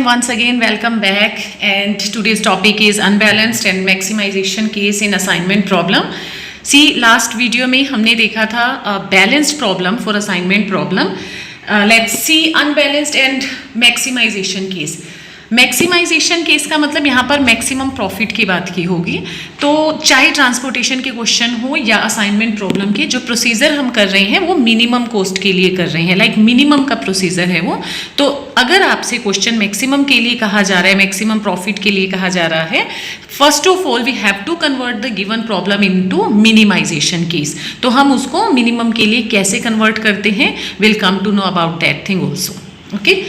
once again welcome back, and today's topic is unbalanced and maximization case in assignment problem. See, last video में हमने देखा था balanced problem for assignment problem. Let's see unbalanced and maximization case. Maximisation case का मतलब यहाँ पर maximum profit की बात की होगी। तो चाहे ट्रांसपोर्टेशन के क्वेश्चन हो या असाइनमेंट प्रॉब्लम के, जो प्रोसीजर हम कर रहे हैं वो मिनिमम कॉस्ट के लिए कर रहे हैं, लाइक मिनिमम का प्रोसीजर है वो। तो अगर आपसे क्वेश्चन मैक्सिमम के लिए कहा जा रहा है, मैक्सिमम प्रॉफिट के लिए कहा जा रहा है, first of all we have to convert the given problem into minimisation case. तो हम उसको मिनिमम के लिए कैसे कन्वर्ट करते हैं, will come to know about that thing also. Okay,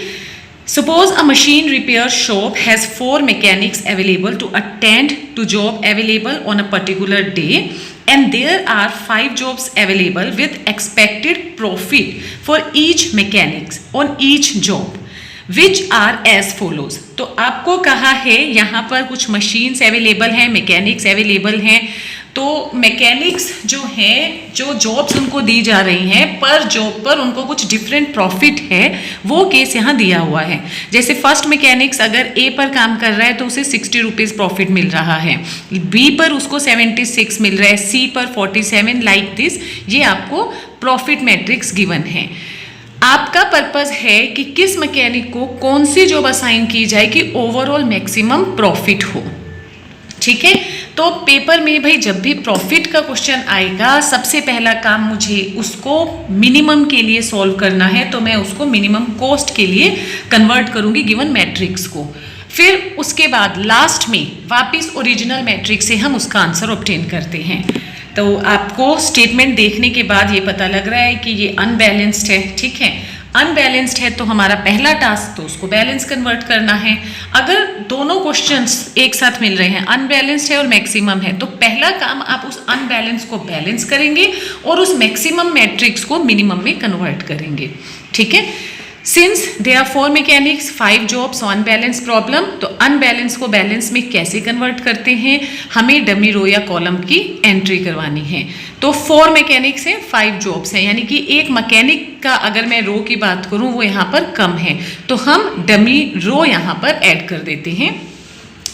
suppose a machine repair shop has 4 mechanics available to attend to job available on a particular day, and there are 5 jobs available with expected profit for each mechanics on each job, which are as follows। तो आपको कहा है यहाँ पर कुछ machines available हैं, mechanics available हैं। तो मैकेनिक्स जो हैं, जो जॉब्स उनको दी जा रही हैं, पर जॉब पर उनको कुछ डिफरेंट प्रॉफिट है, वो केस यहाँ दिया हुआ है। जैसे फर्स्ट मैकेनिक्स अगर ए पर काम कर रहा है तो उसे 60 रुपीज़ प्रॉफिट मिल रहा है, बी पर उसको 76 मिल रहा है, सी पर 47, लाइक दिस। ये आपको प्रॉफिट मैट्रिक्स गिवन है। आपका पर्पस है कि किस मैकेनिक को कौन सी जॉब असाइन की जाए कि ओवरऑल मैक्सिमम प्रॉफिट हो। ठीक है, तो पेपर में भाई जब भी प्रॉफिट का क्वेश्चन आएगा, सबसे पहला काम मुझे उसको मिनिमम के लिए सॉल्व करना है। तो मैं उसको मिनिमम कॉस्ट के लिए कन्वर्ट करूंगी गिवन मैट्रिक्स को। फिर उसके बाद लास्ट में वापस ओरिजिनल मैट्रिक्स से हम उसका आंसर ऑब्टेन करते हैं। तो आपको स्टेटमेंट देखने के बाद ये पता लग रहा है कि ये अनबैलेंस्ड है। ठीक है, अनबैलेंस्ड है तो हमारा पहला टास्क तो उसको बैलेंस कन्वर्ट करना है। अगर दोनों क्वेश्चंस एक साथ मिल रहे हैं, अनबैलेंस्ड है और मैक्सिमम है, तो पहला काम आप उस अनबैलेंस को बैलेंस करेंगे और उस मैक्सिमम मैट्रिक्स को मिनिमम में कन्वर्ट करेंगे। ठीक है, since they are 4 mechanics 5 jobs on balance problem, तो अनबैलेंस को बैलेंस में कैसे कन्वर्ट करते हैं, हमें डमी रो या कॉलम की एंट्री करवानी है। तो 4 मैकेनिक्स हैं, 5 जॉब्स हैं, यानी कि एक मैकेनिक का अगर मैं रो की बात करूं वो यहाँ पर कम है, तो हम डमी रो यहाँ पर ऐड कर देते हैं।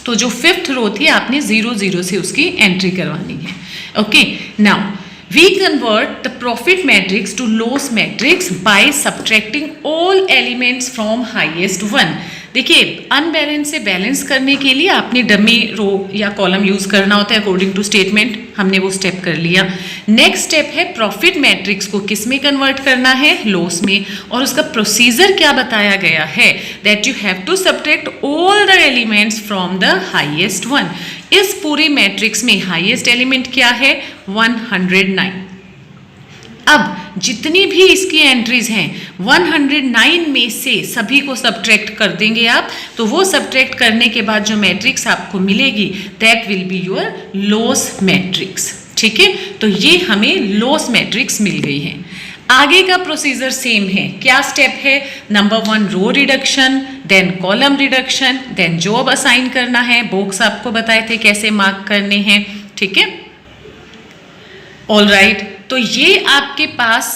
तो जो 5th रो थी आपने 0 0 से उसकी एंट्री करवानी है। Okay, now we convert the profit matrix to loss matrix by subtracting all elements from highest one। देखिए, अनबैलेंस से बैलेंस करने के लिए आपने डमी रो या कॉलम यूज करना होता है अकॉर्डिंग टू स्टेटमेंट। हमने वो स्टेप कर लिया। नेक्स्ट स्टेप है प्रॉफिट मैट्रिक्स को किस में कन्वर्ट करना है, लॉस में। और उसका प्रोसीजर क्या बताया गया है, that you have to subtract all the elements from the highest one. इस पूरी मैट्रिक्स में हाईएस्ट एलिमेंट क्या है, 109। अब जितनी भी इसकी एंट्रीज हैं 109 में से सभी को सब्ट्रैक्ट कर देंगे आप। तो वो सब्ट्रैक्ट करने के बाद जो मैट्रिक्स आपको मिलेगी that will be your loss matrix. ठीक है, तो ये हमें लॉस मैट्रिक्स मिल गई है। आगे का प्रोसीजर सेम है। क्या स्टेप है, number 1 row reduction, then column reduction, then job assign करना है। बॉक्स आपको बताए थे कैसे मार्क करने हैं। ठीक है, ऑल राइट। तो ये आपके पास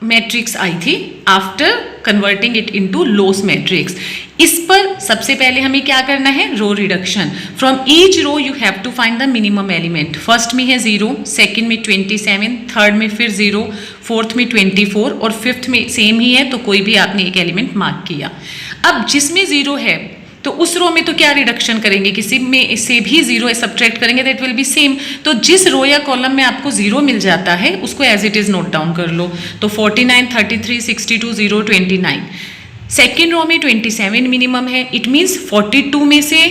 मैट्रिक्स आई थी after converting it into loss matrix. इस पर सबसे पहले हमें क्या करना है, row reduction. From each row you have to find the minimum element. First में है 0, सेकंड में 27, थर्ड में फिर 0, फोर्थ में 24 और फिफ्थ में सेम ही है, तो कोई भी आपने एक एलिमेंट मार्क किया। अब जिसमें 0 है तो उस रो में तो क्या रिडक्शन करेंगे, किसी में से भी 0 सब्ट्रैक्ट करेंगे, दैट विल बी सेम। तो जिस रो या कॉलम में आपको 0 मिल जाता है उसको as it is note down कर लो। तो 49, 33, 62, 0, 29। सेकेंड रो में 27 मिनिमम है, इट मीन्स 42 में से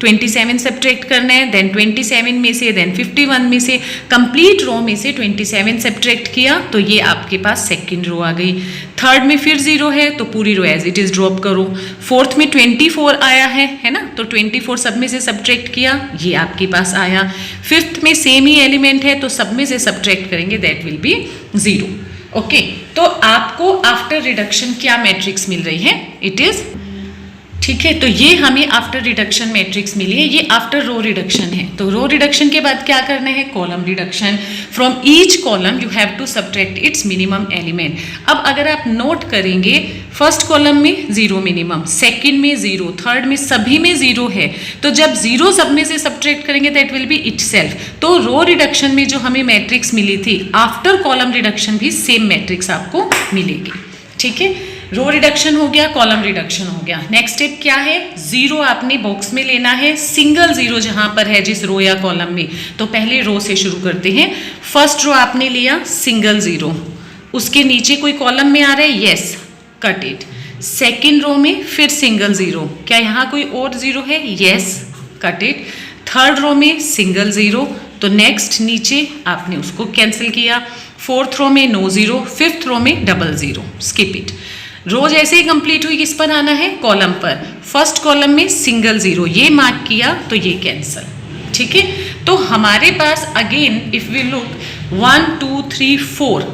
27 सब्ट्रैक्ट करना है, देन 27 में से, देन 51 में से, कंप्लीट रो में से 27 सब्ट्रैक्ट किया तो ये आपके पास सेकंड रो आ गई। थर्ड में फिर 0 है तो पूरी रो एज इट इज ड्रॉप करो। फोर्थ में 24 आया है ना, तो 24 सब में से सब्ट्रैक्ट किया, ये आपके पास आया। फिफ्थ में सेम ही एलिमेंट है तो सब में से सब्ट्रैक्ट करेंगे, दैट विल बी 0। ओके, तो आपको आफ्टर रिडक्शन क्या मैट्रिक्स मिल रही है, इट इज ठीक है, तो ये हमें आफ्टर रिडक्शन मैट्रिक्स मिली है, ये आफ्टर रो रिडक्शन है। तो रो रिडक्शन के बाद क्या करना है, column reduction. From each column you have to subtract its minimum element. अब अगर आप नोट करेंगे, फर्स्ट कॉलम में 0 मिनिमम, सेकंड में 0, थर्ड में, सभी में 0 है। तो जब 0 सब में से सब्ट्रैक्ट करेंगे दैट विल बी इटसेल्फ। तो रो रिडक्शन में जो हमें मैट्रिक्स मिली थी, आफ्टर कॉलम रिडक्शन भी सेम मैट्रिक्स आपको मिलेगी। ठीक है, रो रिडक्शन हो गया, कॉलम रिडक्शन हो गया। नेक्स्ट स्टेप क्या है, 0 आपने बॉक्स में लेना है, सिंगल 0 जहां पर है जिस रो या कॉलम में। तो पहले रो से शुरू करते हैं। फर्स्ट रो आपने लिया सिंगल 0, उसके नीचे कोई कॉलम में आ रहा है, yes, cut it. Second row में फिर सिंगल 0, क्या यहाँ कोई और 0 है, yes, cut it. Third row में सिंगल 0, तो नेक्स्ट नीचे आपने उसको कैंसिल किया। फोर्थ रो में नो 0, फिफ्थ रो में डबल 0, स्किप इट। रो जैसे ही कंप्लीट हुई किस पर आना है, कॉलम पर। फर्स्ट कॉलम में सिंगल 0, ये मार्क किया तो ये कैंसल। ठीक है, तो हमारे पास again if we look 1 2 3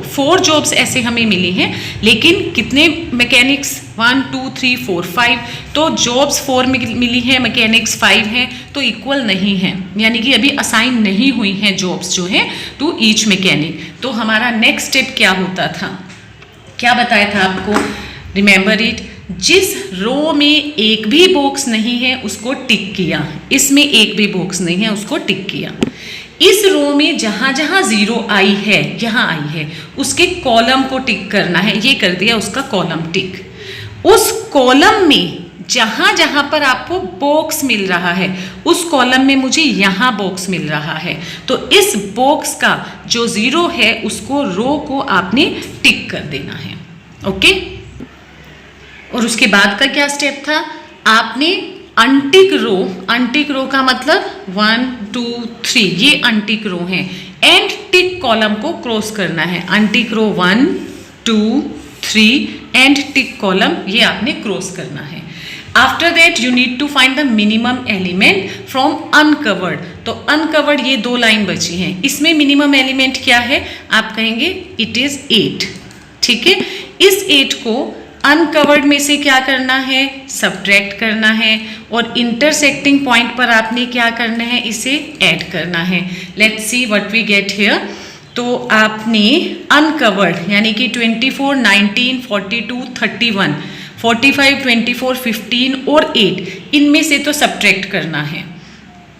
4 jobs ऐसे हमें मिली हैं, लेकिन कितने मैकेनिक्स, 1 2 3 4 5, तो जॉब्स 4 मिली हैं, मैकेनिक्स 5 हैं, तो इक्वल नहीं है, यानी कि अभी असाइन नहीं हुई हैं जॉब्स जो है टू ईच मैकेनिक। तो हमारा नेक्स्ट स्टेप क्या होता था, क्या बताया था आपको, रिमेंबर इट, जिस रो में एक भी बॉक्स नहीं है उसको टिक किया, इसमें एक भी बॉक्स नहीं है उसको टिक किया। इस रो में जहां जहां 0 आई है, यहाँ आई है, उसके कॉलम को टिक करना है, ये कर दिया उसका कॉलम टिक। उस कॉलम में जहां जहां पर आपको बॉक्स मिल रहा है, उस कॉलम में मुझे यहाँ बॉक्स मिल रहा है, तो इस बॉक्स का जो 0 है उसको रो को आपने टिक कर देना है। ओके, और उसके बाद का क्या स्टेप था, आपने अनटिक रो का मतलब 1 2 3 ये अनटिक रो है, एंड टिक कॉलम को क्रॉस करना है। Untick row 1 2 3 and tick column, ये आपने क्रॉस करना है। After that you need to find the minimum element from uncovered. तो अनकवर्ड ये 2 लाइन बची हैं, इसमें मिनिमम एलिमेंट क्या है, आप कहेंगे इट इज 8। ठीक है, इस 8 को अनकवर्ड में से क्या करना है, सब्ट्रैक्ट करना है, और इंटरसेक्टिंग पॉइंट पर आपने क्या करना है, इसे ऐड करना है। Let's see what we get here. तो आपने अनकवर्ड यानी कि 24 19 42 31 45 24 15 और 8, इनमें से तो सब्ट्रैक्ट करना है।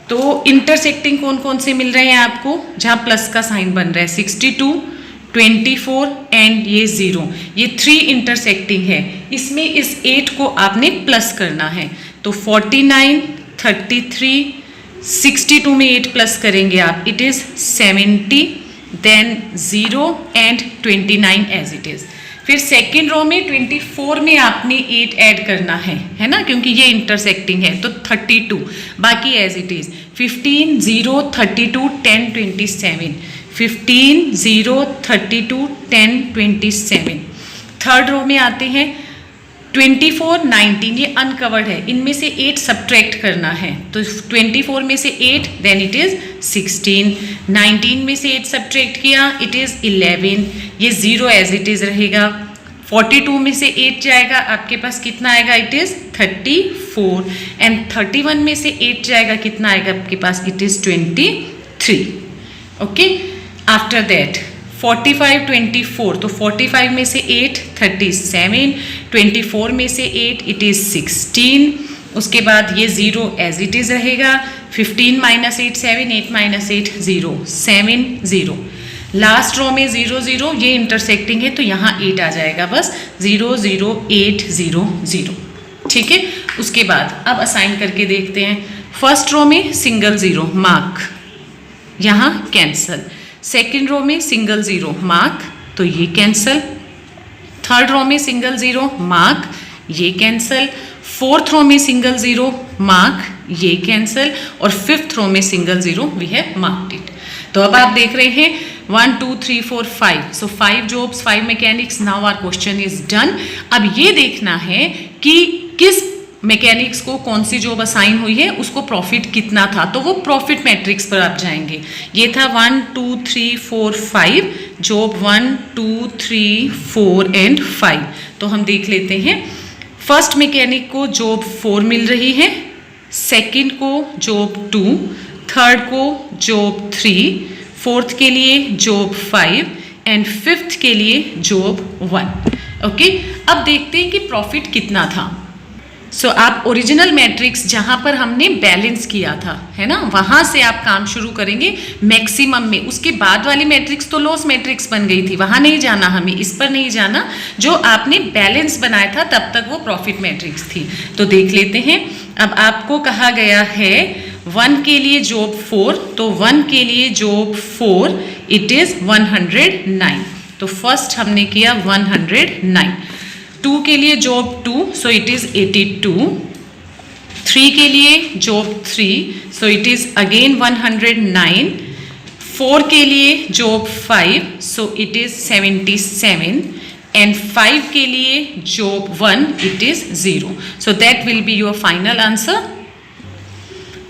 तो इंटरसेक्टिंग कौन कौन से मिल रहे हैं आपको, जहाँ प्लस का साइन बन रहा है, 62 24 एंड ये 0, ये 3 इंटरसेक्टिंग है, इसमें इस 8 को आपने प्लस करना है। तो 49 33 62 में 8 प्लस करेंगे आप, it is 70, then 0 and 29 as it is. फिर सेकेंड रो में 24 में आपने 8 ऐड करना है ना, क्योंकि ये इंटरसेक्टिंग है, तो 32, बाकी as it is. 15 0 32 10 27, 15 0 32 10 27। Third row में आते हैं 24 19, ये अनकवर्ड है, इनमें से 8 सब्ट्रैक्ट करना है। तो 24 में से 8, देन इट इज़ 16, 19 में से 8 सब्ट्रैक्ट किया, इट इज़ 11, ये 0 एज इट इज़ रहेगा। 42 में से 8 जाएगा, आपके पास कितना आएगा, इट इज़ 34, एंड 31 में से 8 जाएगा, कितना आएगा आपके पास, it is 23। Okay, after that 45 24, तो 45 में से 8 37, 24 में से 8 इट इज़ 16, उसके बाद ये 0 एज इट इज़ रहेगा। 15 माइनस 8 7, 8 माइनस 8 0, 7 0। लास्ट रो में 0 0, ये इंटरसेक्टिंग है तो यहाँ 8 आ जाएगा, बस 0 0 8 0 0। ठीक है, उसके बाद अब असाइन करके देखते हैं। फर्स्ट रो में सिंगल 0 मार्क, यहाँ कैंसल। सेकेंड रो में सिंगल 0 मार्क, तो ये कैंसल। थर्ड रो में सिंगल 0 मार्क, ये कैंसल। फोर्थ रो में सिंगल 0 मार्क, ये कैंसल, और फिफ्थ रो में single 0 we have marked it. तो अब आप देख रहे हैं 1 2 3 4 5, so 5 jobs 5 mechanics. Now our question is done. अब ये देखना है कि किस मैकेनिक्स को कौन सी जॉब असाइन हुई है, उसको प्रॉफिट कितना था, तो वो प्रॉफिट मैट्रिक्स पर आप जाएंगे। ये था 1 2 3 4 5, जॉब 1 2 3 4 एंड 5। तो हम देख लेते हैं। फर्स्ट मैकेनिक को जॉब 4 मिल रही है, सेकंड को जॉब 2, थर्ड को जॉब 3, फोर्थ के लिए जॉब 5 एंड फिफ्थ के लिए जॉब 1। ओके, अब देखते हैं कि प्रॉफिट कितना था। सो आप ओरिजिनल मैट्रिक्स जहाँ पर हमने बैलेंस किया था, है ना, वहाँ से आप काम शुरू करेंगे मैक्सिमम में। उसके बाद वाली मैट्रिक्स तो लॉस मैट्रिक्स बन गई थी, वहाँ नहीं जाना हमें, इस पर नहीं जाना। जो आपने बैलेंस बनाया था तब तक वो प्रॉफिट मैट्रिक्स थी। तो देख लेते हैं। अब आपको कहा गया है 1 के लिए जॉब 4, तो 1 के लिए जॉब 4 इट इज़ 109। तो फर्स्ट हमने किया 109। 2 के लिए जॉब 2, सो इट इज़ 82। 3 के लिए job 3, so it is again 109। 4 के लिए job 5, so it is 77 and 5 के लिए job 1 it is 0। So that will be your final answer.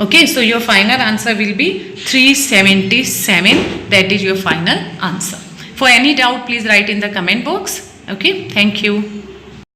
Okay, so your final answer will be 377. That is your final answer. For any doubt, please write in the comment box. Okay, thank you.